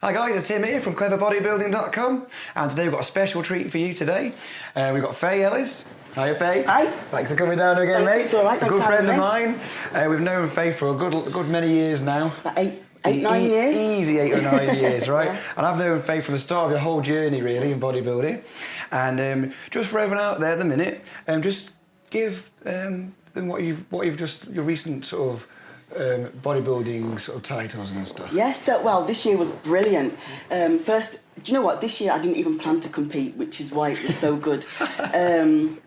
Hi guys, it's Tim here from cleverbodybuilding.com, and today we've got a special treat for you today. We've got Fay Ellis. Hiya Fay. Hi. Thanks for coming down again, mate. It's all right, a good friend of mine. We've known Fay for a good many years now. About eight, 9 years? Easy 8 or 9 years, right? Yeah. And I've known Fay from the start of your whole journey, really, in bodybuilding. And just for everyone out there at the minute, just give them your recent sort of bodybuilding sort of titles and stuff. Yes, well, this year was brilliant. First, do you know what? This year I didn't even plan to compete, which is why it was so good. I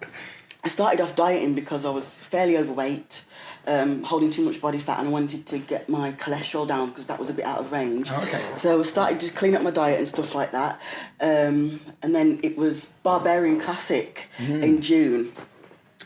started off dieting because I was fairly overweight, holding too much body fat, and I wanted to get my cholesterol down because that was a bit out of range. Oh, okay. So I started to clean up my diet and stuff like that. And then it was Barbarian Classic in June,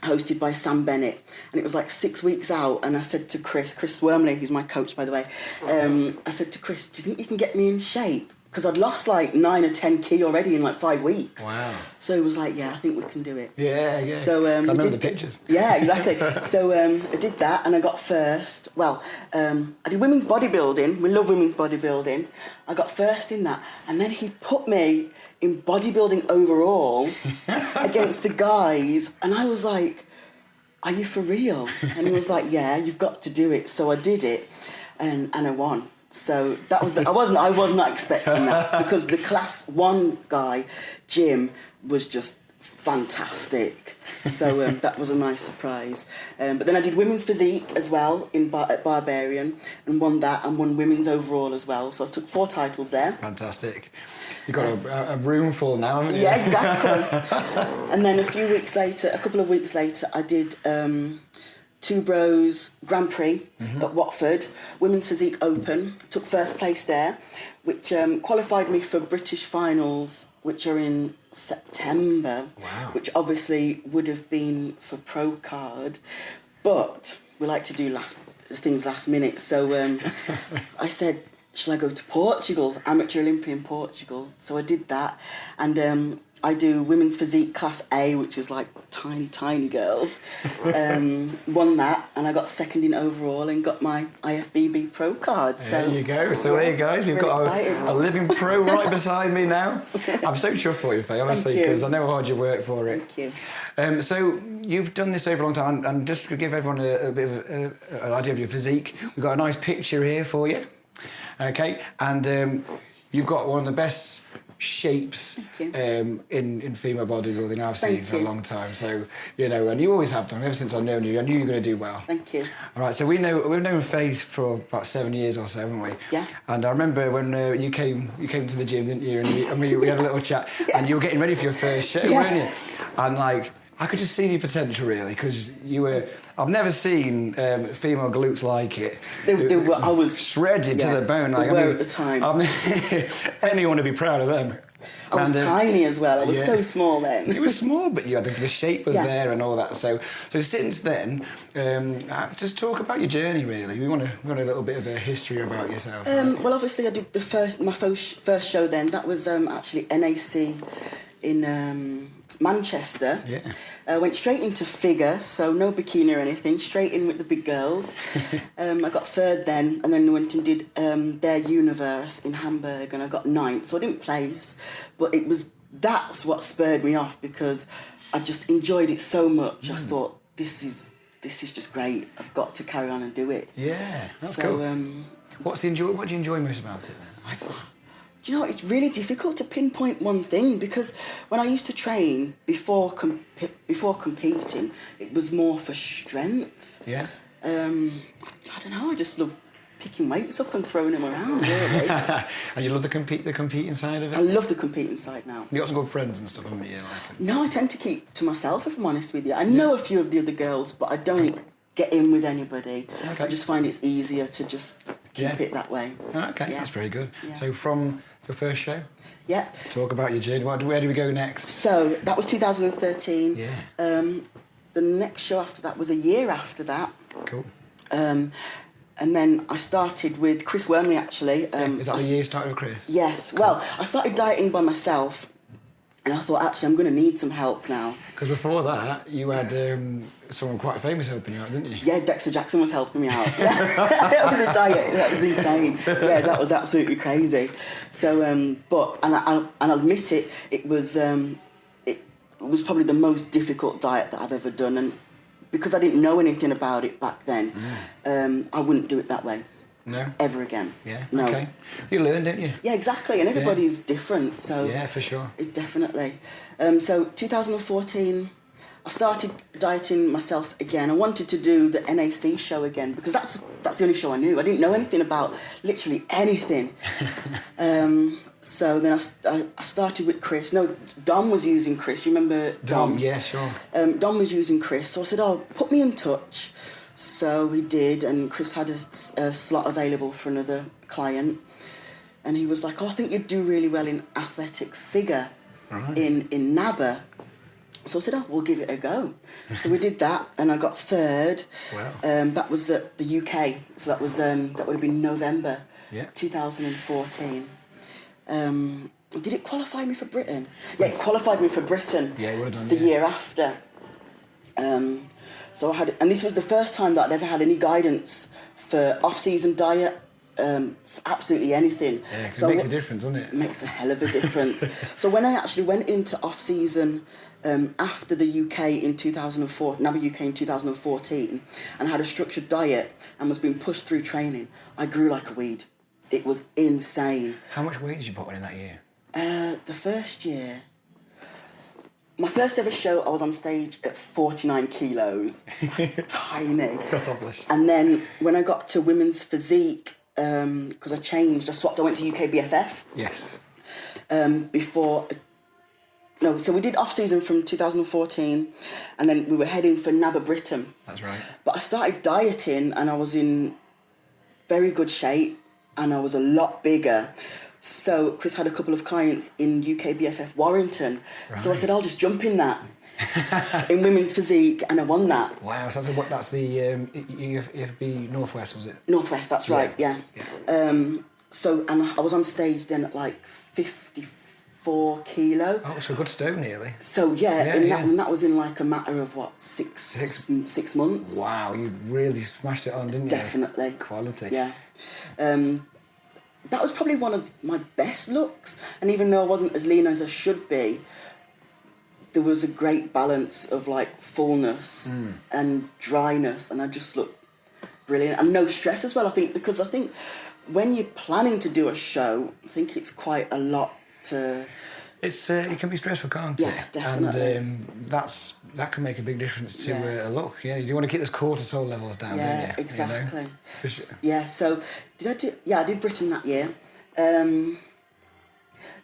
hosted by Sam Bennett, and it was like 6 weeks out, and I said to Chris Wormley, who's my coach by the way, I said to Chris, do you think you can get me in shape? Because I'd lost like 9 or 10 kg already in like 5 weeks. Wow. So he was like, yeah, I think we can do it. Yeah. So I remember the pictures. Yeah, exactly. So I did that, and I got first. Well, I did women's bodybuilding. We love women's bodybuilding. I got first in that, and then he put me in bodybuilding overall against the guys, and I was like, are you for real? And he was like, yeah, you've got to do it. So I did it, and I won. So that was I was not expecting that, because the class 1 guy, Jim, was just fantastic. So that was a nice surprise. But then I did women's physique as well at Barbarian, and won that, and won women's overall as well. So I took 4 titles there. Fantastic. You've got a room full now, haven't you? Yeah, exactly. And then a couple of weeks later, I did Two Bros Grand Prix at Watford, Women's Physique Open, took first place there, which qualified me for British finals, which are in September. Wow. Which obviously would have been for pro card, but we like to do things last minute. So I said, shall I go to Portugal, Amateur Olympian Portugal? So I did that, and I do women's physique class A, which is like tiny girls. Won that, and I got second in overall and got my IFBB Pro card. So there you go. So there you guys, we've got a living pro right beside me now. I'm so chuffed for you, Fay, honestly, because I know how hard you've worked for it. Thank you. So you've done this over a long time, and just to give everyone a bit of an idea of your physique, we've got a nice picture here for you. Okay, and you've got one of the best shapes in female bodybuilding I've seen for a long time. So, you know, and you always have done. Ever since I've known you, I knew you were going to do well. Thank you. All right, so we've known Fay for about 7 years or so, haven't we? Yeah. And I remember when you came to the gym, didn't you? And we had a little chat, and you were getting ready for your first show, weren't you? And like, I could just see your potential, really, because you were... I've never seen female glutes like it. I was... shredded to the bone. Like, at the time. Anyone would be proud of them. I was tiny as well. I was so small then. You were small, but you had the shape was there and all that. So since then, just talk about your journey, really. We want a little bit of a history about yourself. Well, obviously, I did my first show then. That was actually NAC in Manchester. Yeah. Went straight into figure, so no bikini or anything, straight in with the big girls. I got third then, and then went and did their universe in Hamburg, and I got 9th, so I didn't place, but that's what spurred me off, because I just enjoyed it so much. I thought, this is just great, I've got to carry on and do it. Yeah, that's cool. What do you enjoy most about it then? Do you know, it's really difficult to pinpoint one thing, because when I used to train before competing, it was more for strength. Yeah. I don't know, I just love picking weights up and throwing them around, really. And you love the competing side of it? I love the competing side now. You got some good friends and stuff, haven't you? No, I tend to keep to myself, if I'm honest with you. I know a few of the other girls, but I don't get in with anybody. Okay. I just find it's easier to just keep it that way. Okay, that's very good. Yeah. So from the first show? Yeah. Talk about your journey. Where do we go next? So that was 2013. Yeah. The next show after that was a year after that. Cool. And then I started with Chris Wormley, actually. Is that the year you started with Chris? Yes. Cool. Well, I started dieting by myself And I thought, actually, I'm going to need some help now. Because before that, you had someone quite famous helping you out, didn't you? Yeah, Dexter Jackson was helping me out. Yeah. With the diet, that was insane. Yeah, that was absolutely crazy. So, but I'll admit it, it was probably the most difficult diet that I've ever done, and because I didn't know anything about it back then, I wouldn't do it that way. No. Ever again. Yeah. No. Okay. You learned, didn't you? Yeah, exactly. And everybody's different, so yeah, for sure. It definitely. So 2014, I started dieting myself again. I wanted to do the NAC show again because that's the only show I knew. I didn't know anything about literally anything. So then I started with Chris. No, Dom was using Chris. You remember Dom? Yeah, sure. Dom was using Chris, so I said, "Oh, put me in touch." So he did, and Chris had a slot available for another client, and he was like, "Oh, I think you'd do really well in athletic figure, in NABA." So I said, "Oh, we'll give it a go." So we did that, and I got third. Wow. That was at the UK, so that would have been November 2014. Did it qualify me for Britain? Yeah, it qualified me for Britain. Yeah, it would have done. The year after. So I had, and this was the first time that I'd ever had any guidance for off-season diet, for absolutely anything. Yeah, because so it makes a difference, doesn't it? It makes a hell of a difference. So when I actually went into off-season after the UK in 2004, NABA UK in 2014, and had a structured diet and was being pushed through training, I grew like a weed. It was insane. How much weight did you put on in that year? The first year, my first ever show, I was on stage at 49 kilos. That's tiny. God bless you. And then when I got to women's physique, because I swapped, I went to UK BFF. Yes. So we did off-season from 2014, and then we were heading for NABA Britain. That's right. But I started dieting, and I was in very good shape, and I was a lot bigger. So Chris had a couple of clients in UK BFF Warrington. Right. So I said, I'll just jump in that in women's physique, and I won that. Wow, so that's the IFBB Northwest, was it? Northwest, that's right, yeah. So, and I was on stage then at like 54 kilo. Oh, so a good stone nearly. So and that was in like a matter of what, six months. Wow, you really smashed it on, didn't you? Definitely. Quality. Yeah. That was probably one of my best looks, and even though I wasn't as lean as I should be, there was a great balance of like fullness and dryness, and I just looked brilliant, and no stress as well. I think when you're planning to do a show, I think it's quite a lot to. It can be stressful, can't it? Yeah, definitely. And that can make a big difference to a look. Yeah, you do want to keep those cortisol levels down, don't you? Yeah, exactly. You know? For sure. Yeah, so I did Britain that year.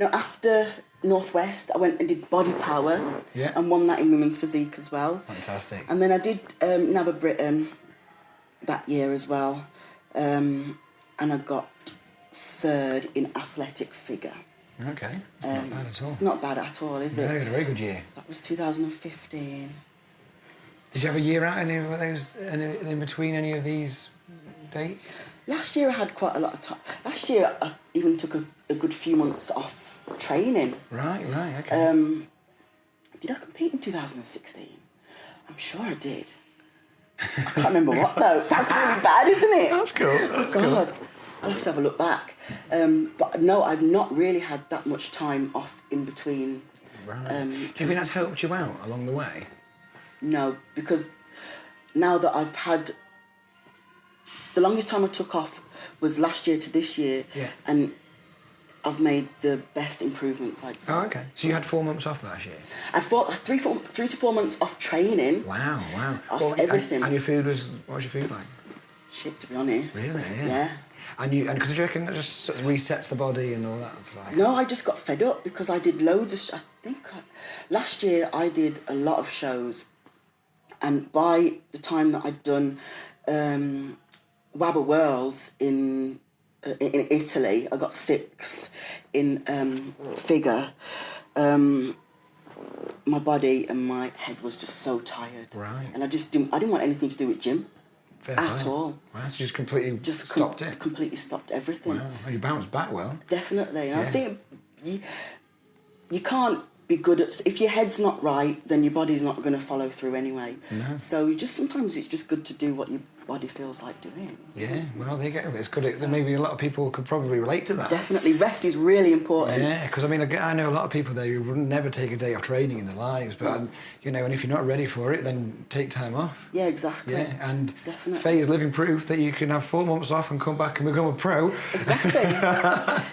After Northwest, I went and did Body Power and won that in women's physique as well. Fantastic. And then I did NABA Britain that year as well, and I got third in athletic figure. Okay, it's not bad at all. It's not bad at all, is it? No, you had a very good year. That was 2015. Did you have a year out any of those in between any of these dates? Last year I had quite a lot of time. Last year I even took a good few months off training. Right, okay. Did I compete in 2016? I'm sure I did. I can't remember what though. That's really bad, isn't it? That's cool. God. I'll have to have a look back. But no, I've not really had that much time off in between. Right. Do you think that's helped you out along the way? No, because now that I've had... The longest time I took off was last year to this year, and I've made the best improvements, I'd say. Oh, okay. So you had 4 months off last year? I had 3 to 4 months off training. Wow. Off everything. And your food what was your food like? Shit, to be honest. Really? Yeah. And because you reckon that just sort of resets the body and all that? It's like... No, I just got fed up because I did loads of... last year I did a lot of shows, and by the time that I'd done WABA Worlds in Italy, I got 6th in figure. My body and my head was just so tired. Right. And I didn't want anything to do with gym. Fair at play. all. Wow, so you just completely stopped it? Completely stopped everything. Wow, and you bounced back well. Definitely. And I think you can't be good at... If your head's not right, then your body's not going to follow through anyway. No. So sometimes it's just good to do what your body feels like doing. Yeah, well, there you go. It's good. Maybe a lot of people could probably relate to that. Definitely. Rest is really important. Yeah, because I mean, I know a lot of people there who would never take a day off training in their lives, but, you know, and if you're not ready for it, then take time off. Yeah, exactly. Yeah, and definitely. Fay is living proof that you can have 4 months off and come back and become a pro. Exactly.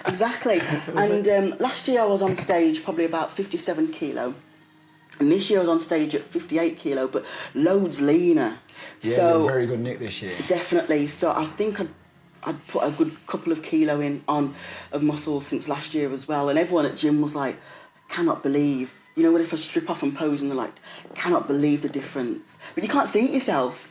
Exactly. And last year I was on stage probably about 57 kilo. And this year I was on stage at 58 kilo, but loads leaner. Yeah, so you're very good nick this year. Definitely. So I think I'd put a good couple of kilo of muscle since last year as well. And everyone at gym was like, I cannot believe. You know, when if I strip off and pose and they're like, cannot believe the difference. But you can't see it yourself.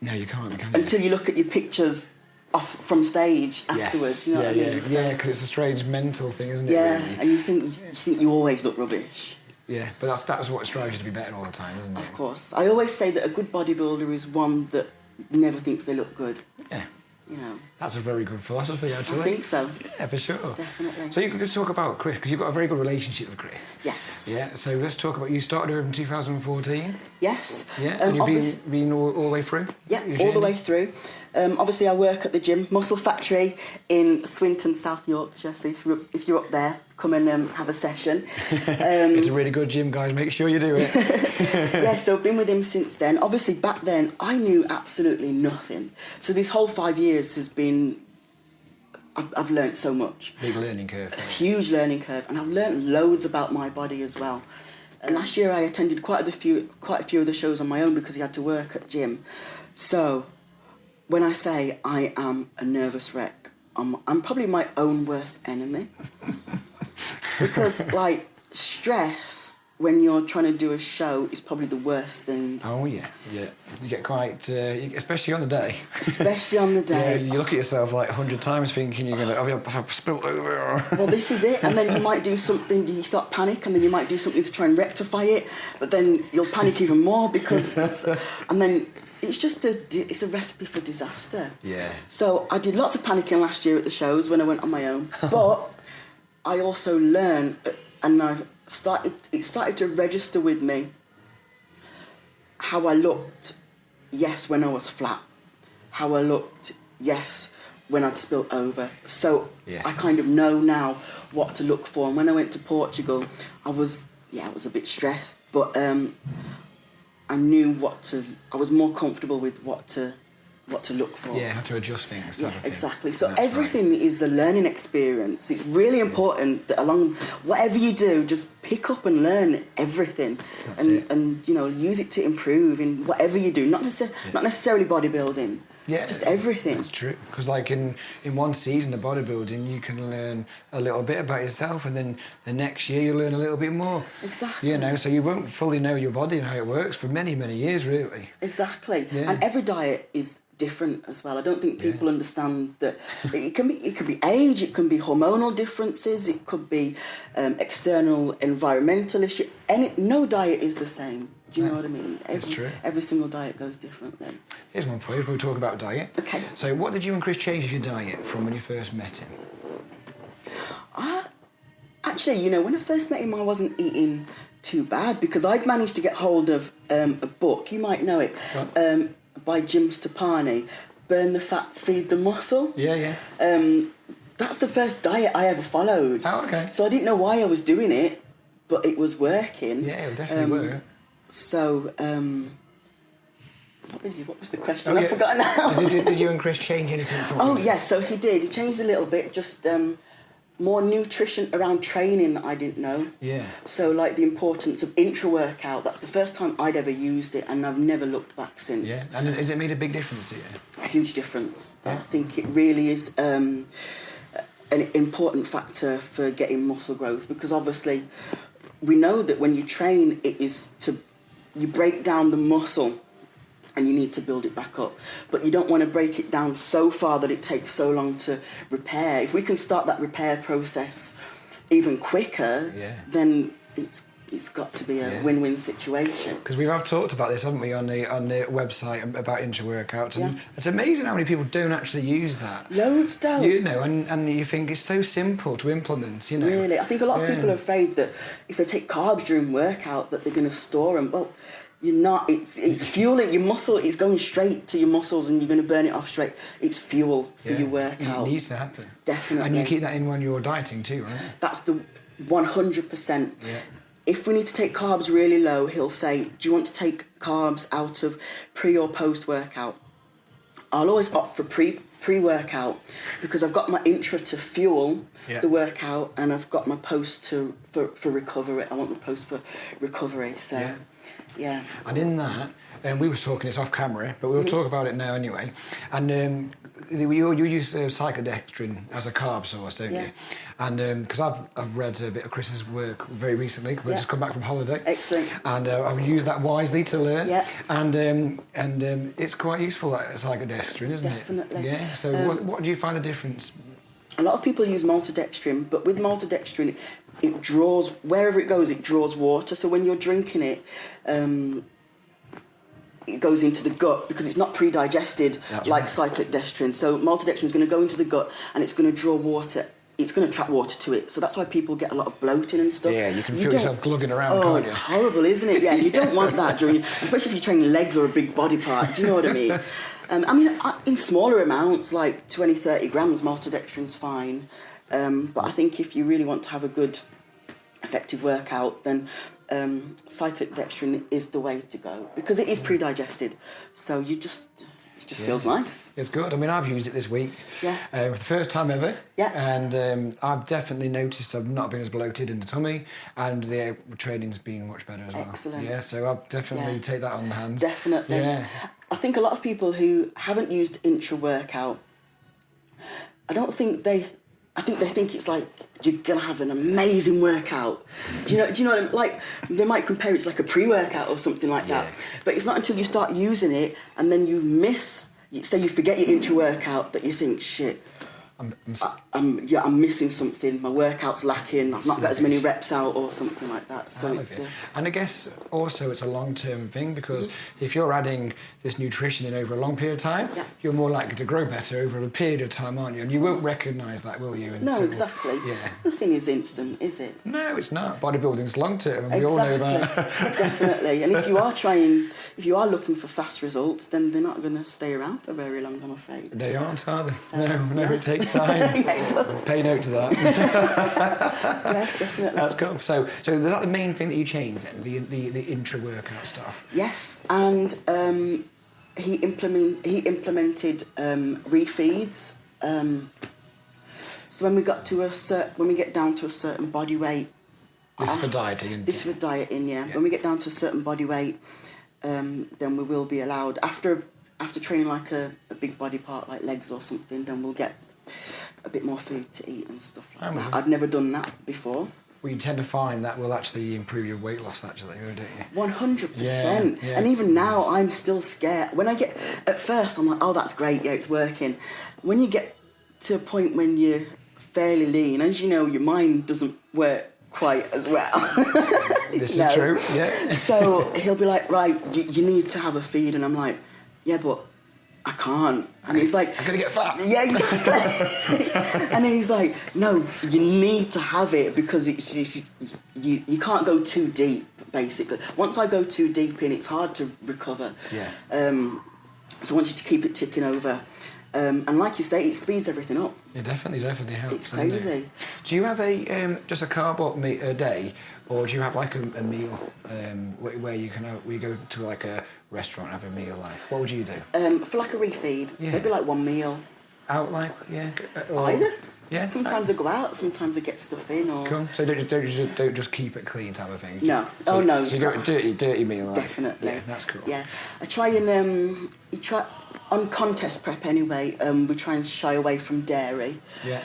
No, you can't, can you? Until you look at your pictures off from stage afterwards. Yes. You know what I mean? Yeah, because it's a strange mental thing, isn't it? Yeah, really? and you think you always look rubbish. Yeah, but that's what drives you to be better all the time, isn't it? Of course. I always say that a good bodybuilder is one that never thinks they look good. Yeah. You know. That's a very good philosophy, actually. I think so. Yeah, for sure. Definitely. So you can just talk about Chris, because you've got a very good relationship with Chris. Yes. Yeah, so let's talk about, you started with him in 2014. Yes. Yeah, and you've been all the way through? Yeah, all the way through. Obviously, I work at the gym, Muscle Factory in Swinton, South Yorkshire. So if you're up there, come and have a session. It's a really good gym, guys. Make sure you do it. Yeah, so I've been with him since then. Obviously, back then, I knew absolutely nothing. So this whole 5 years has been... I've learnt so much. Big learning curve. A huge learning curve. And I've learnt loads about my body as well. And last year, I attended quite a few of the shows on my own because he had to work at gym. So... when I say I am a nervous wreck, I'm probably my own worst enemy. Because, like, stress when you're trying to do a show is probably the worst thing. Oh, yeah. You get quite... especially on the day. Especially on the day. Yeah, you look at yourself like 100 times thinking you're going to... Have I spilt over? Well, this is it. And then you might do something, you start panic, and then you might do something to try and rectify it, but then you'll panic even more because... and then... It's just it's a recipe for disaster. Yeah. So I did lots of panicking last year at the shows when I went on my own. But I also learned, and it started to register with me how I looked, yes, when I was flat. How I looked, yes, when I'd spilt over. So yes. I kind of know now what to look for. And when I went to Portugal, I was a bit stressed, but I knew I was more comfortable with what to look for. Yeah, how to adjust things. Yeah, exactly. So everything is a learning experience. It's really important that along whatever you do, just pick up and learn everything. And you know, use it to improve in whatever you do. Not necessarily bodybuilding. Yeah, just everything. That's true. Because like in one season of bodybuilding, you can learn a little bit about yourself, and then the next year you learn a little bit more. Exactly. You know, so you won't fully know your body and how it works for many, many years, really. Exactly. Yeah. And every diet is different as well. I don't think people understand that it can be age, it can be hormonal differences, it could be external environmental issue. No diet is the same. Do you know what I mean? That's true. Every single diet goes differently. Here's one for you. We'll talk about diet. Okay. So what did you and Chris change of your diet from when you first met him? Actually, you know, when I first met him, I wasn't eating too bad because I'd managed to get hold of a book, you might know it, by Jim Stepani, Burn the Fat, Feed the Muscle. Yeah. That's the first diet I ever followed. Oh, okay. So I didn't know why I was doing it, but it was working. Yeah, it would definitely work. So, what was the question? I've forgotten now. Did you and Chris change anything from... Oh, yeah, so he did. He changed a little bit, just more nutrition around training that I didn't know. Yeah. So, like the importance of intra workout. That's the first time I'd ever used it, and I've never looked back since. Yeah, and has it made a big difference to you? A huge difference. Yeah. I think it really is an important factor for getting muscle growth, because obviously we know that when you train, you break down the muscle and you need to build it back up. But you don't want to break it down so far that it takes so long to repair. If we can start that repair process even quicker, then It's got to be a win-win situation. Because we have talked about this, haven't we, on the website about intra-workouts, and it's amazing how many people don't actually use that. Loads don't. You know, and you think it's so simple to implement, you know. Really, I think a lot of people are afraid that if they take carbs during workout that they're going to store them. Well, you're not. It's fueling your muscle. It's going straight to your muscles, and you're going to burn it off straight. It's fuel for your workout. It needs to happen. Definitely. And you keep that in when you're dieting too, right? That's the 100%. Yeah. If we need to take carbs really low, he'll say, do you want to take carbs out of pre or post-workout? I'll always opt for pre-workout because I've got my intra to fuel the workout and I've got my post for recovery. I want the post for recovery, so yeah. And in that, we were talking this off camera, but we'll talk about it now anyway. And you use cyclodextrin as a carb source, don't you? And because I've read a bit of Chris's work very recently. We've just come back from holiday. Excellent. And I've used that wisely to learn. Yeah. And it's quite useful, that cyclodextrin, isn't it? Definitely. Yeah. So what do you find the difference? A lot of people use maltodextrin, but with maltodextrin, it draws, wherever it goes, it draws water. So when you're drinking it, it goes into the gut because it's not pre-digested like cyclodextrin. So maltodextrin is going to go into the gut and it's going to draw water. It's going to trap water to it. So that's why people get a lot of bloating and stuff. Yeah, you can feel yourself glugging around, can't you? It's horrible, isn't it? Yeah, you don't want that during, especially if you're training legs or a big body part. Do you know what I mean? In smaller amounts, like 20, 30 grams, maltodextrin's fine. But I think if you really want to have a good, effective workout, then cyclodextrin is the way to go because it is pre-digested. So it just feels nice. It's good. I mean, I've used it this week for the first time ever. Yeah. And I've definitely noticed I've not been as bloated in the tummy and the training's been much better as well. Excellent. Yeah, so I'll definitely take that on the hand. Definitely. Yeah. I think a lot of people who haven't used intra-workout, I think they think it's like you're gonna have an amazing workout. Do you know what I mean? Like they might compare it to like a pre-workout or something like that. But it's not until you start using it and then you forget your intra-workout that you think, shit, I'm missing something. My workout's lacking. I've not got as many reps out or something like that. So and I guess also it's a long-term thing because if you're adding this nutrition in over a long period of time, you're more likely to grow better over a period of time, aren't you? And you won't recognise that, will you? No, exactly. Yeah. Nothing is instant, is it? No, it's not. Bodybuilding's long-term, and we all know that. Definitely. And if you are looking for fast results, then they're not going to stay around for very long, I'm afraid. They aren't, are they? So, no, it takes time. It does. Pay note to that. Yeah, definitely. That's cool. So is that the main thing that you changed then, the intra-workout stuff? Yes, and he implemented Refeeds. So when we get down to a certain body weight. This is for dieting, isn't it? This is for dieting, yeah. When we get down to a certain body weight, then we will be allowed after training like a big body part like legs or something, then we'll get a bit more food to eat and stuff like that. I'd never done that before. Well, you tend to find that will actually improve your weight loss, actually, don't you? 100%. Yeah. And even now, I'm still scared. At first, I'm like, oh, that's great, yeah, it's working. When you get to a point when you're fairly lean, as you know, your mind doesn't work quite as well. This is true, yeah. So he'll be like, right, you need to have a feed. And I'm like, yeah, but I can't. And he's like, I'm going to get fat. Yeah, exactly. And then he's like, no, you need to have it because you can't go too deep, basically. Once I go too deep in, it's hard to recover. Yeah. So I want you to keep it ticking over. And like you say, it speeds everything up. It definitely helps. It's crazy. Doesn't it? Do you have just a carb up a day, or do you have like a meal where you go to like a restaurant and have a meal? Like, what would you do? For like a refeed, maybe like one meal. Out like or, either. Yeah. Sometimes I go out. Sometimes I get stuff in. Or cool. So don't just keep it clean type of thing. No. So you go a dirty meal. Like. Definitely. Yeah, that's cool. Yeah, I try and on contest prep anyway. We try and shy away from dairy. Yeah.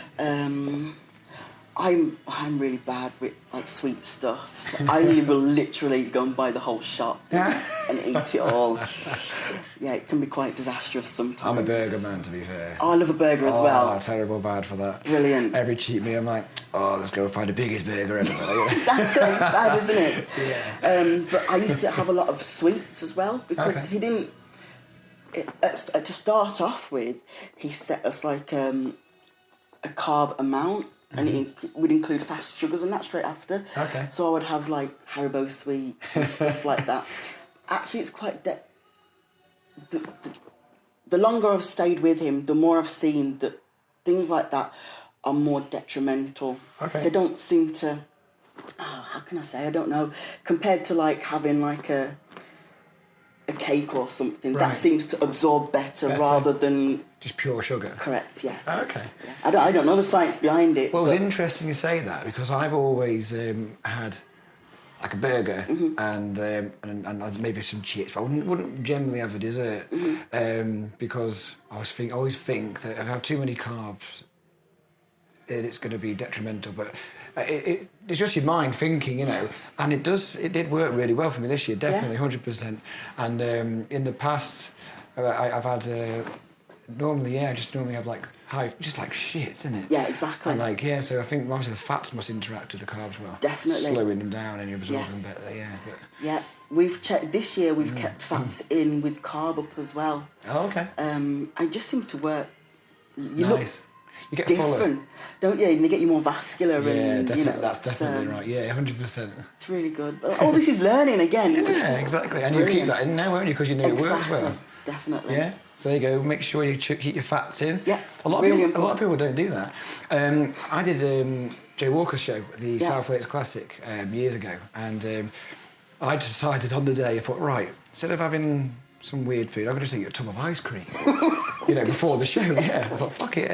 I'm really bad with like sweet stuff. So I will literally go and buy the whole shop and eat it all. Yeah, it can be quite disastrous sometimes. I'm a burger man, to be fair. Oh, I love a burger as well. Oh, terrible bad for that. Brilliant. Every cheat meal, I'm like, oh, let's go find the biggest burger ever. Exactly, it's bad, isn't it? Yeah. But I used to have a lot of sweets as well because he didn't. To start off with, he set us like a carb amount. And it would include fast sugars and that straight after. Okay. So I would have like Haribo sweets and stuff like that. Actually, it's quite... The longer I've stayed with him, the more I've seen that things like that are more detrimental. Okay. They don't seem to... how can I say? I don't know. Compared to like having like a cake or something, that seems to absorb better rather than... Just pure sugar? Correct, yes. Okay. Yeah. I don't know the science behind it. Well, it's interesting you say that because I've always had like a burger and maybe some chips, but I wouldn't generally have a dessert because I always think that if I have too many carbs, it's going to be detrimental. But it's just your mind thinking, you know, and it did work really well for me this year, definitely 100%. And in the past, I've had. I just normally have like just like shit, isn't it? Yeah, exactly. And like, so I think obviously the fats must interact with the carbs well. Definitely. Slowing them down and you absorb them better, But... Yeah, we've checked, this year we've kept fats in with carb up as well. Oh, okay. It just seems to work. Nice. You get different, fuller. Don't you? And they get you more vascular. Yeah, and, definitely. You know, that's definitely right. Yeah, 100%. It's really good. All this is learning again. Yeah, exactly. And brilliant. You keep that in now, won't you? Because you know it works well. Definitely. Yeah. So there you go. Make sure you keep your fats in. Yeah. A lot of people don't do that. I did Joe Walker's show, the South Lakes Classic, years ago, and I decided on the day, I thought, right, instead of having some weird food, I'm going to just eat a tub of ice cream. You know, before the show, I thought, fuck it,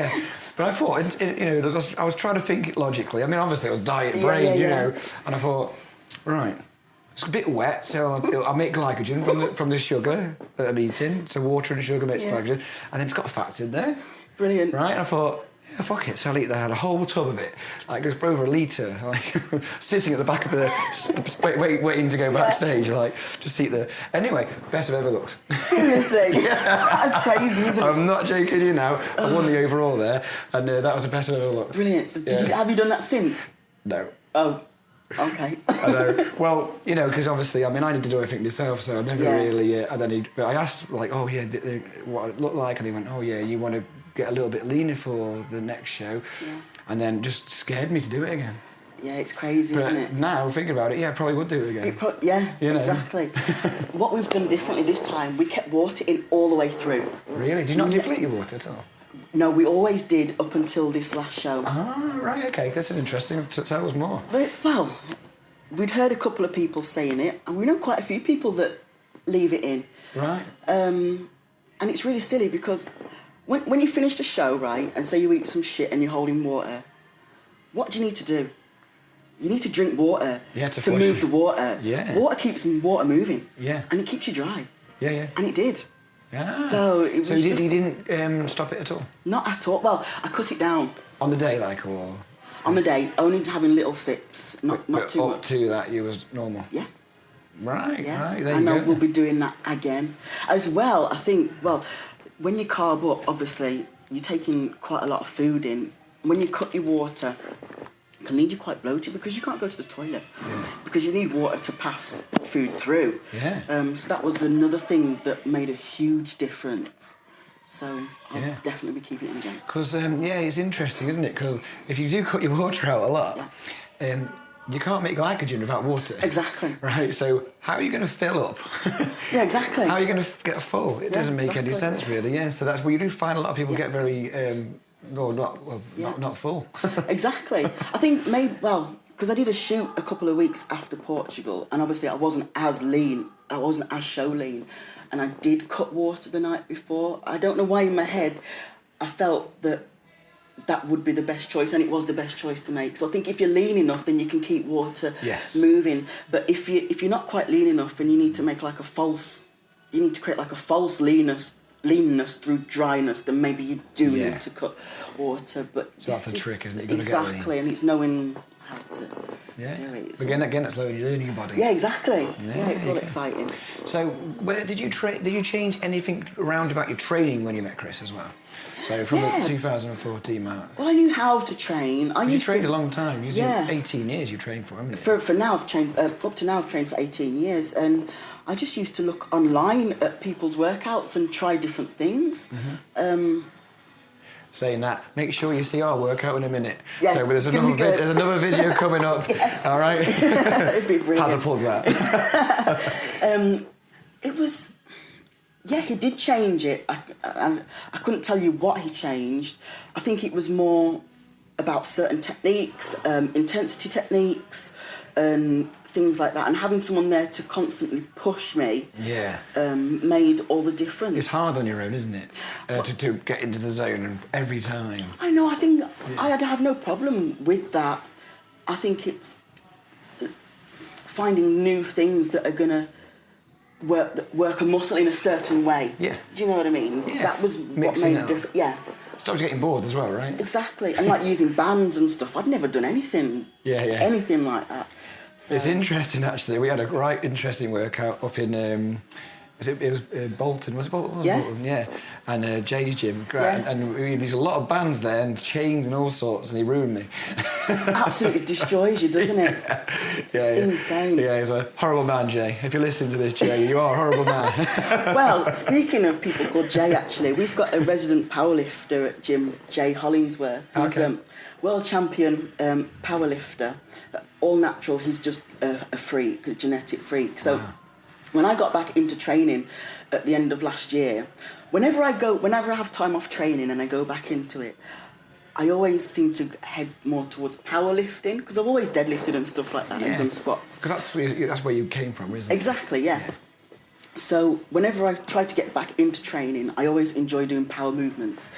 But I thought, I was trying to think logically. I mean, obviously it was diet brain, you know, and I thought, right, it's a bit wet, so I'll make glycogen from the sugar that I'm eating. So water and sugar makes glycogen, and then it's got fats in there. Brilliant. Right, and I thought, yeah, fuck it. So I'll eat that, a whole tub of it, like it was over a litre, like sitting at the back of the, waiting to go backstage, like just eat the. Anyway, best I've ever looked. Seriously, that's crazy, isn't it? I'm not joking you now. I won the overall there, and that was the best I've ever looked. Brilliant. So have you done that since? No. Oh. Okay. I know. Well, you know, because obviously, I mean, I need to do everything myself, so I never really had any. But I asked, like, oh yeah, what it looked like, and they went, oh yeah, you want to get a little bit leaner for the next show, and then just scared me to do it again. Yeah, it's crazy, but isn't it? now thinking about it, I probably would do it again. You know? Exactly. What we've done differently this time, we kept water in all the way through. Really? Did you not deplete your water at all? No, we always did up until this last show. Ah, right, okay. This is interesting. Tell us more. Well, we'd heard a couple of people saying it, and we know quite a few people that leave it in. Right. And it's really silly because when you finish the show, right, and say you eat some shit and you're holding water, what do you need to do? You need to drink water to move the water. Yeah. Water keeps water moving. Yeah. And it keeps you dry. Yeah, yeah. And it did. Yeah. So it was you didn't stop it at all? Not at all. Well, I cut it down. On the day, like, or? On the day, only having little sips, not too much. Up to that, you was normal? Yeah. Right, yeah. right, there you go. I know we'll be doing that again. As well, I think, when you carb up, obviously, you're taking quite a lot of food in. When you cut your water, it can leave you quite bloated because you can't go to the toilet. Yeah. Because you need water to pass food through. Yeah. So that was another thing that made a huge difference. So I'll definitely be keeping it again. Because, it's interesting, isn't it? Because if you do cut your water out a lot, you can't make glycogen without water. Exactly. Right, so how are you going to fill up? Yeah, exactly. How are you going to get full? It doesn't make any sense, really, So that's where you do find a lot of people get very, not full. Exactly. I think because I did a shoot a couple of weeks after Portugal, and obviously I wasn't as lean, I wasn't as show lean, and I did cut water the night before. I don't know why in my head I felt that would be the best choice, and it was the best choice to make. So I think if you're lean enough, then you can keep water moving. But if you're not quite lean enough, and you need to make you need to create like a false leanness through dryness, then maybe you do Yeah. need to cut water. But So that's the trick, isn't it? You've got to get exactly, and it's knowing how to do Yeah. it. Again, it's learning your body. Yeah, exactly. Yeah, it's there all you go. exciting. So, where did you Did you change anything around about your training when you met Chris as well? So, from Yeah. the 2014 mark. Well, I knew how to train. You trained a long time. You Yeah. 18 years you trained for, haven't you? For now, I've trained up to now. I've trained for 18 years, and I just used to look online at people's workouts and try different things. Saying that, make sure you see our workout in a minute. Yes, So there's gonna be good. there's another video coming up. Yes. All right. It'd be brilliant. How to plug that? It was, yeah, he did change it. I couldn't tell you what he changed. I think it was more about certain techniques, intensity techniques, and things like that. And having someone there to constantly push me, Yeah. made all the difference. It's hard on your own, isn't it? To get into the zone every time. I know. I think I'd have no problem with that. I think it's finding new things that are gonna work a muscle in a certain way. Yeah. Do you know what I mean? Yeah. That was what Mixing made it it up. different. Yeah. Stopped getting bored as well, right? Exactly. And like using bands and stuff. I'd never done anything. Yeah. Anything like that. So, It's interesting, actually. We had a right interesting workout up in, it was Bolton, was it Bolton? Yeah. Bolton, yeah. And Jay's gym, great. Yeah. And there's a lot of bands there and chains and all sorts, and he ruined me. absolutely destroys you, doesn't it? It's insane. Yeah, he's a horrible man, Jay. If you're listening to this, Jay, you are a horrible man. Well, speaking of people called Jay, actually, we've got a resident powerlifter at gym, Jay Hollingsworth. He's Okay. world champion powerlifter, all natural. He's just a freak, a genetic freak. So when I got back into training at the end of last year, whenever I have time off training and I go back into it, I always seem to head more towards powerlifting, because I've always deadlifted and stuff like that and done squats. Because that's where you came from, isn't it? Exactly, yeah. So whenever I try to get back into training, I always enjoy doing power movements.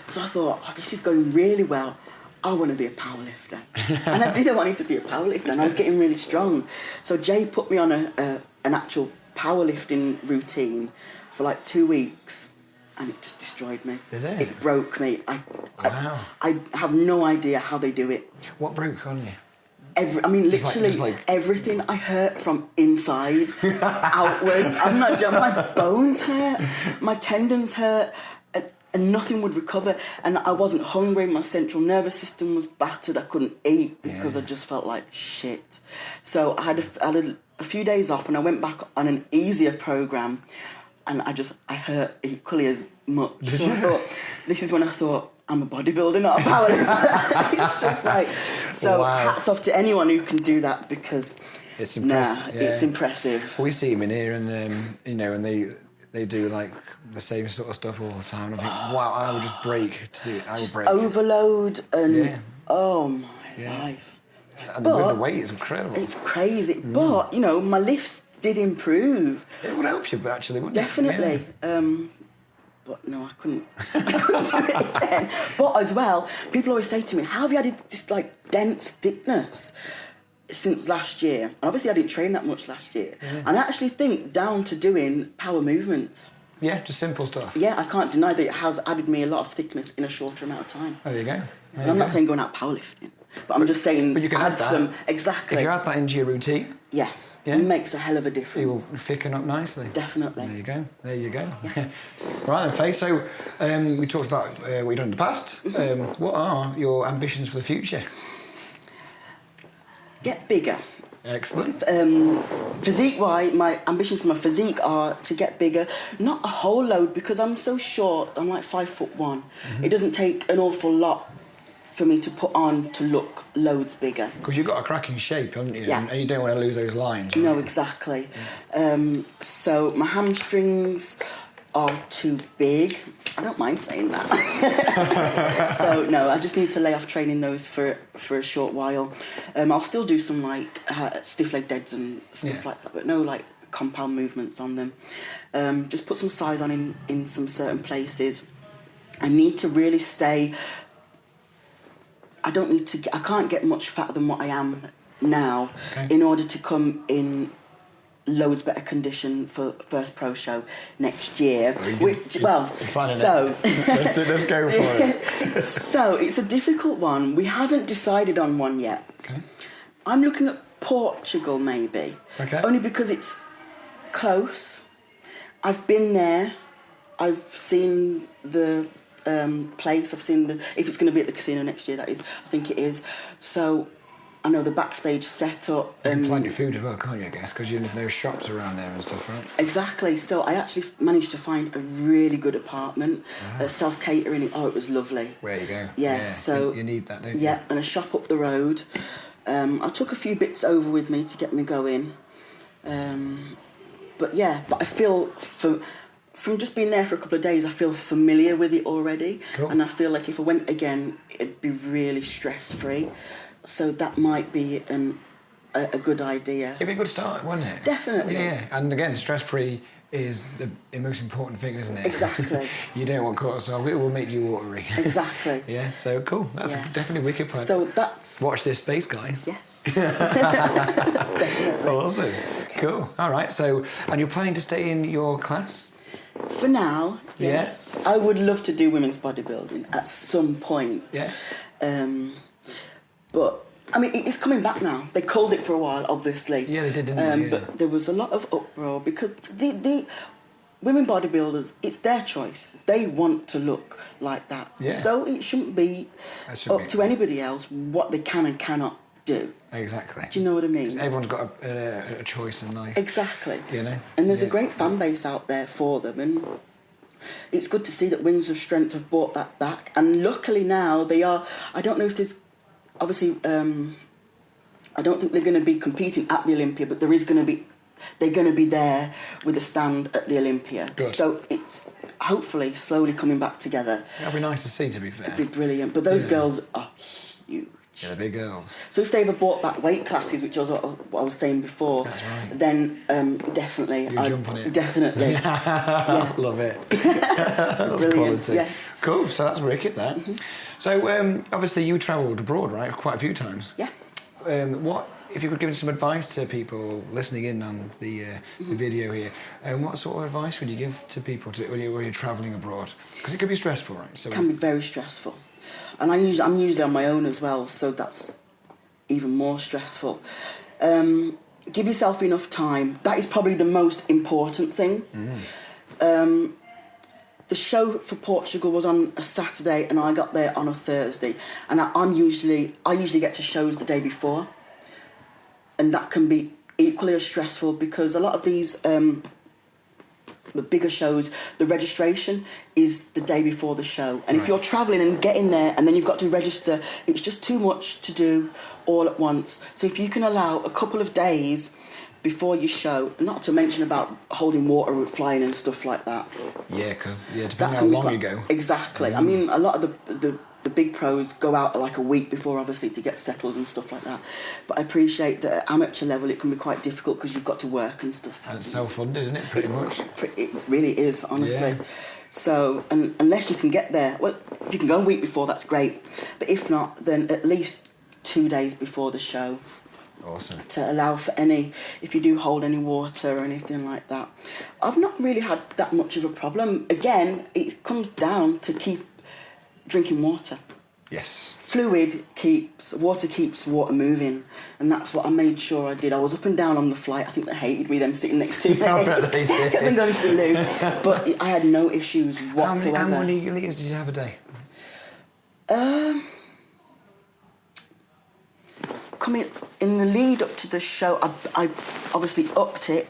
So I thought, this is going really well. I want to be a powerlifter. And I did. I wanted to be a powerlifter, and I was getting really strong. So Jay put me on an actual powerlifting routine for like 2 weeks, and it just destroyed me. Did it? It broke me. Wow. I have no idea how they do it. What broke on you? Literally just like- everything. I hurt from inside outwards. I'm not joking. My bones hurt, my tendons hurt, and nothing would recover. And I wasn't hungry. My central nervous system was battered. I couldn't eat because I just felt like shit. So I had a few days off, and I went back on an easier program, and I hurt equally as much. So I thought, this is when I thought, I'm a bodybuilder, not a powerlifter. It's just like, so Wow. hats off to anyone who can do that, because It's impressive. it's impressive. We see him in here, and and they do like the same sort of stuff all the time. And I think, wow, I would just break to do it. I would break. Overload and Yeah. oh my Yeah. life. And But the weight is incredible. It's crazy. But my lifts did improve. It would help you, actually, wouldn't Definitely. it? But no, I couldn't do it again. But as well, people always say to me, how have you added this like dense thickness since last year? And obviously I didn't train that much last year. And I actually think down to doing power movements. Yeah, just simple stuff. Yeah, I can't deny that it has added me a lot of thickness in a shorter amount of time. Oh, there you go. And I'm not saying going out powerlifting, but I'm just saying but you can add add that. some, exactly. If you add that into your routine, Yeah, Yeah. it makes a hell of a it will difference. thicken up nicely. Definitely. There you go. There you go. Right then, Faye. So we talked about what you've done in the past. What are your ambitions for the future? Get bigger. Excellent. Physique-wise, my ambitions for my physique are to get bigger. Not a whole load, because I'm so short. I'm like 5'1". It doesn't take an awful lot for me to put on to look loads bigger. Because you've got a cracking shape, haven't you? Yeah. And you don't want to lose those lines. Right? No, exactly. So my hamstrings are too big. I don't mind saying that. So no, I just need to lay off training those for a short while. I'll still do some like stiff leg deads and stuff like that, but no like compound movements on them. Just put some size on in some certain places. I need to really stay. I can't get much fatter than what I am now in order to come in loads better condition for first pro show next year. Let's go for it. So it's a difficult one. We haven't decided on one yet. Okay. I'm looking at Portugal maybe. Okay. Only because it's close. I've been there. I've seen the place. I've seen if it's going to be at the casino next year. That is, I think it is. So I know the backstage setup. You can plan your food as well, can't you? I guess because there's shops around there and stuff, right? Exactly. So I actually managed to find a really good apartment, self-catering. Oh, it was lovely. Where you go? Yeah. So you need that, don't you? Yeah, and a shop up the road. I took a few bits over with me to get me going. But I feel from just being there for a couple of days, I feel familiar with it already. Cool. And I feel like if I went again, it'd be really stress-free. So that might be a good idea. It'd be a good start, wouldn't it? Definitely. Yeah, and again, stress-free is the most important thing, isn't it? Exactly. You don't want cortisol, it will make you watery. Exactly. Yeah, so cool. That's definitely a wicked plan. So that's... Watch this space, guys. Yes. Definitely. Awesome. Cool. All right, so, and you're planning to stay in your class? For now, yes. I would love to do women's bodybuilding at some point. Yeah. But, I mean, it's coming back now. They called it for a while, obviously. Yeah, they did, didn't they? Yeah. But there was a lot of uproar because the women bodybuilders, it's their choice. They want to look like that. Yeah. So it shouldn't be up to anybody else what they can and cannot do. Exactly. Do you know what I mean? Everyone's got a choice in life. Exactly. You know? And there's a great fan base out there for them, and it's good to see that Wings of Strength have brought that back. And luckily now they are... I don't know if there's... Obviously, I don't think they're going to be competing at the Olympia, but they're going to be there with a stand at the Olympia. Good. So it's hopefully slowly coming back together. That'll be nice to see, to be fair. It'd be brilliant. But those girls are huge. Yeah, they're big girls. So if they ever brought back weight classes, which was what I was saying before, that's right. Then definitely I'd jump on it. Definitely. Yeah. Love it. That's quality. Yes. Cool. So that's wicked, that. Mm-hmm. So obviously you travelled abroad, right? Quite a few times. Yeah. What if you could give some advice to people listening in on the video here? What sort of advice would you give to people when you're travelling abroad? Because it could be stressful, right? So it can be very stressful. And I'm usually on my own as well, so that's even more stressful. Give yourself enough time. That is probably the most important thing. The show for Portugal was on a Saturday, and I got there on a Thursday. And I usually get to shows the day before, and that can be equally as stressful because a lot of these. The bigger shows, the registration is the day before the show. And if you're travelling and getting there and then you've got to register, it's just too much to do all at once. So if you can allow a couple of days before your show, not to mention about holding water with flying and stuff like that. Yeah, because depending how long you go. Exactly. I mean, a lot of the big pros go out like a week before, obviously, to get settled and stuff like that. But I appreciate that at amateur level it can be quite difficult because you've got to work and stuff. And it's self-funded, isn't it, pretty much? It really is, honestly. Yeah. So, and unless you can get there, well, if you can go a week before, that's great. But if not, then at least 2 days before the show. Awesome. To allow for if you do hold any water or anything like that. I've not really had that much of a problem. Again, it comes down to keep drinking water. Yes. Water keeps water moving, and that's what I made sure I did. I was up and down on the flight. I think they hated me, them sitting next to me. I bet they did. Kept on going to the loo, but I had no issues whatsoever. How many litres did you have a day? Coming in the lead up to the show, I obviously upped it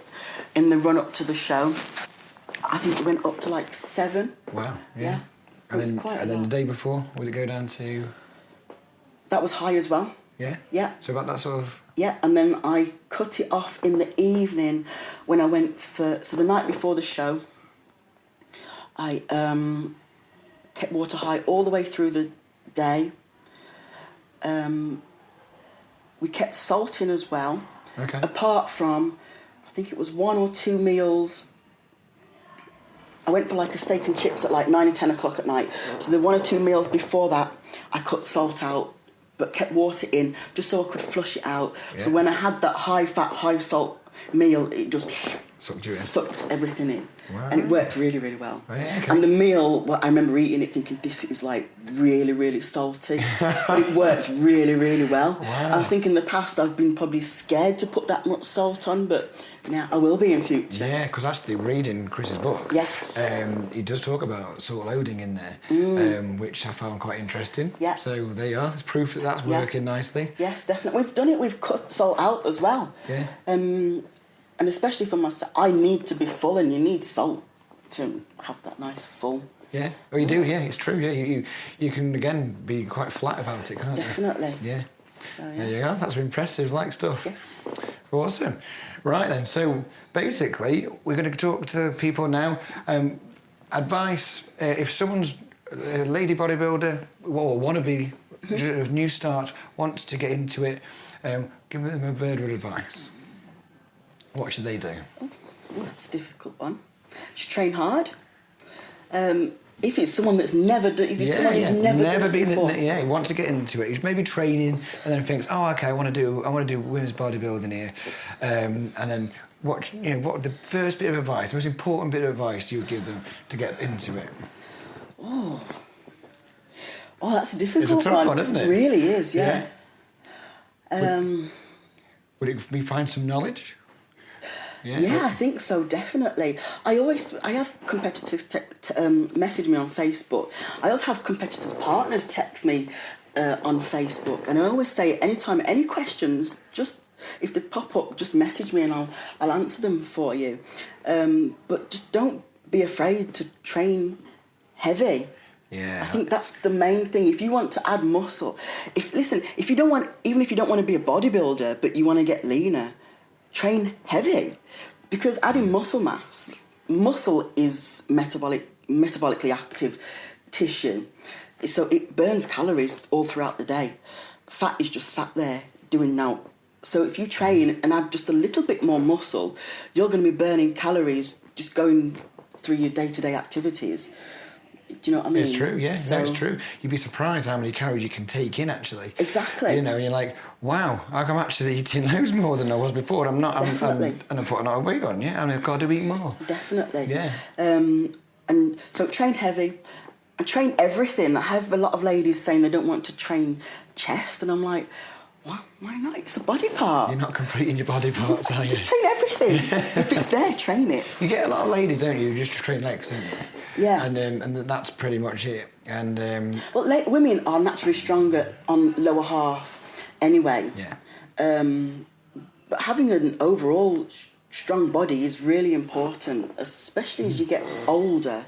in the run up to the show. I think it went up to like 7. Wow. Yeah. And then the day before, would it go down to? That was high as well. Yeah? Yeah. So about that sort of... Yeah, and then I cut it off in the evening when I went so the night before the show, I kept water high all the way through the day. We kept salt in as well. Okay. Apart from, I think it was 1 or 2 meals. I went for like a steak and chips at like 9 or 10 o'clock at night. So the 1 or 2 meals before that, I cut salt out, but kept water in just so I could flush it out. Yeah. So when I had that high fat, high salt meal, it just sucked everything in. Wow. And it worked really, really well. Oh, yeah, okay. And the meal, well, I remember eating it thinking, this is like really, really salty. But it worked really, really well. Wow. And I think in the past I've been probably scared to put that much salt on, but now I will be in future. Yeah, because actually reading Chris's book, yes, he does talk about salt loading in there, which I found quite interesting. Yeah. So there you are. It's proof that that's working nicely. Yes, definitely. We've done it. We've cut salt out as well. Yeah. And especially for myself, I need to be full, and you need salt to have that nice full. Yeah. Oh, you do. Yeah, it's true. Yeah, you can again be quite flat about it, can't you? Definitely. Yeah. So, yeah. There you go. That's impressive, like stuff. Yes. Awesome. Right then. So basically, we're going to talk to people now. Advice: if someone's a lady bodybuilder or wannabe, new start, wants to get into it, give them a word of advice. What should they do? Oh, that's a difficult one. Should train hard. If it's someone that's never done, if it's someone who's never done it before, he wants to get into it. He's maybe training, and then thinks, oh, okay, I want to do women's bodybuilding here, and then what the first bit of advice, the most important bit of advice you would give them to get into it? Oh, that's a difficult one. It's a tough one, isn't it? It really is, yeah. Would it be find some knowledge? Yeah, I think so, definitely. I have competitors message me on Facebook. I also have competitors' partners text me on Facebook, and I always say, anytime, any questions, just if they pop up, just message me and I'll answer them for you. But just don't be afraid to train heavy. Yeah. I think that's the main thing. If you want to add muscle, if you don't want to be a bodybuilder, but you want to get leaner, train heavy, because adding muscle is metabolically active tissue, so it burns calories all throughout the day. Fat is just sat there doing naught. So if you train and add just a little bit more muscle, you're going to be burning calories just going through your day-to-day activities. Do you know what I mean? It's true, yeah. So, no, it's true. You'd be surprised how many calories you can take in, actually. Exactly. And you're like, wow, I'm actually eating loads more than I was before. I'm not. Definitely. And I'm putting a lot of weight on, yeah. And I've got to eat more. Definitely. Yeah. And so train heavy. I train everything. I have a lot of ladies saying they don't want to train chest, and I'm like, why not? It's a body part. You're not completing your body parts, are you? Just train everything. If it's there, train it. You get a lot of ladies, don't you, just to train legs, don't you? Yeah. And that's pretty much it. And well, women are naturally stronger on lower half anyway. Yeah. But having an overall strong body is really important, especially as you get older,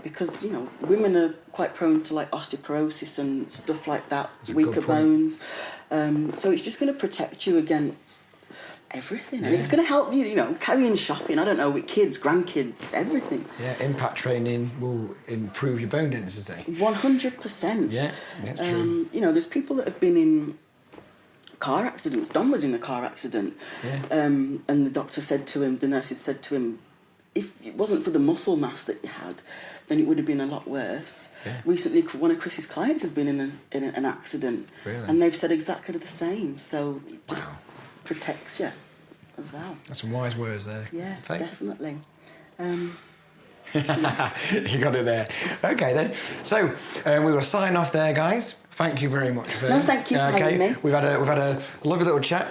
because women are quite prone to like osteoporosis and stuff like that, weaker bones. So it's just going to protect you against everything. And it's going to help you, carrying shopping, I don't know, with kids, grandkids, everything. Yeah, impact training will improve your bone density. 100%. Yeah, that's true. There's people that have been in car accidents. Don was in a car accident. Yeah. And the doctor said to him, the nurses said to him, if it wasn't for the muscle mass that you had, then it would have been a lot worse. Yeah. Recently, one of Chris's clients has been in an accident. Really? And they've said exactly the same. So it just protects you as well. That's some wise words there. Yeah, Thank definitely. You got it there. Okay then. So we will sign off there, guys. Thank you very much for thank you for having me. We've had a lovely little chat.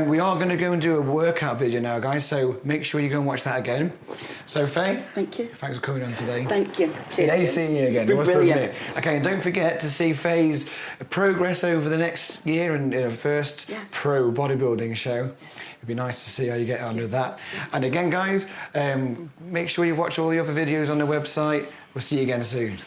We are going to go and do a workout video now, guys. So make sure you go and watch that again. So Faye, thank you. Thanks for coming on today. Thank you. It's nice seeing you again. Brilliant. Okay, and don't forget to see Faye's progress over the next year and her first pro bodybuilding show. It'd be nice to see how you get on with that. And again, guys, make sure you watch all the other videos on the website. We'll see you again soon.